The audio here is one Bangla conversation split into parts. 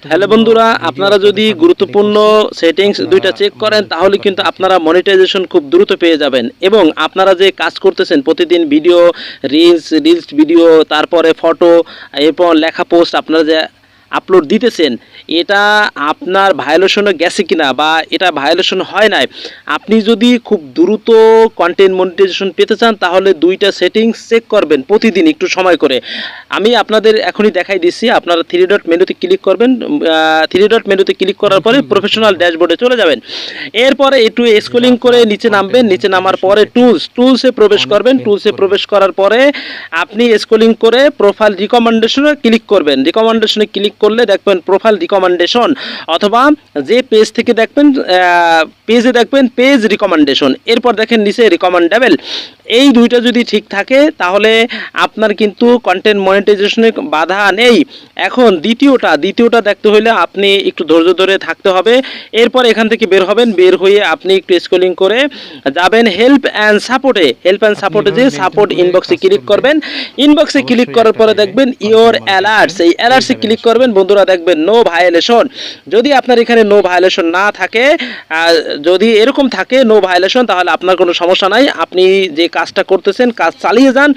হ্যালো বন্ধুরা, আপনারা যদি গুরুত্বপূর্ণ সেটিংস দুইটা চেক করেন তাহলে কিন্তু আপনারা মনিটাইজেশন খুব দ্রুত পেয়ে যাবেন। এবং আপনারা যে কাজ করতেছেন প্রতিদিন ভিডিও, রিলস ভিডিও, তারপরে ফটো, এরপর লেখা পোস্ট আপনারা যে আপলোড দিতেছেন, এটা আপনার ভায়োলেশনে গেছে কিনা বা এটা ভায়োলেশন হয় নাই, আপনি যদি খুব দ্রুত কন্টেন্ট মনিটাইজেশন পেতে চান তাহলে দুইটা সেটিংস চেক করবেন প্রতিদিন একটু সময় করে। আমি আপনাদের এখনই দেখাই দিচ্ছি। আপনারা থ্রি ডট মেনুতে ক্লিক করবেন, থ্রি ডট মেনুতে ক্লিক করার পরে প্রফেশনাল ড্যাশবোর্ডে চলে যাবেন। এরপরে একটু স্ক্রলিং করে নিচে নামবেন, নিচে নামার পরে টুলসে প্রবেশ করবেন। টুলসে প্রবেশ করার পরে আপনি স্ক্রলিং করে প্রোফাইল রিকমেন্ডেশনে ক্লিক করবেন। রিকমেন্ডেশনে ক্লিক করলে দেখবেন প্রোফাইল রিকমেন্ডেশন, অথবা যে পেজ থেকে দেখবেন পেজে দেখবেন পেজ রিকমেন্ডেশন, এরপর দেখেন নিচে রিকমেন্ডেবল। এই দুইটা যদি ঠিক থাকে তাহলে আপনার কিন্তু কন্টেন্ট মনিটাইজেশনে বাধা নেই। এখন দ্বিতীয়টা দেখতে হলে আপনি একটু ধৈর্য ধরে থাকতে হবে। এরপর এখান থেকে বের হবেন, বের হয়ে আপনি একটু স্ক্রলিং করে যাবেন হেল্প অ্যান্ড সাপোর্টে যে সাপোর্ট ইনবক্সে ক্লিক করবেন। ইনবক্সে ক্লিক করার পরে দেখবেন ইওর অ্যালার্টস, এই অ্যালার্টসে ক্লিক করবেন। বন্ধুরা দেখবেন নো ভায়োলেশন। যদি আপনার এখানে নো ভায়োলেশন না থাকে, যদি এরকম থাকে নো ভায়োলেশন, তাহলে আপনার কোনো সমস্যা নাই। আপনি যে কাজটা করতেছেন কাজ চালিয়ে যান।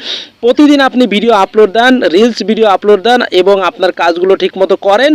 প্রতিদিন আপনি ভিডিও আপলোড দেন, রিলস ভিডিও আপলোড দেন এবং আপনার কাজগুলো ঠিকমতো করেন।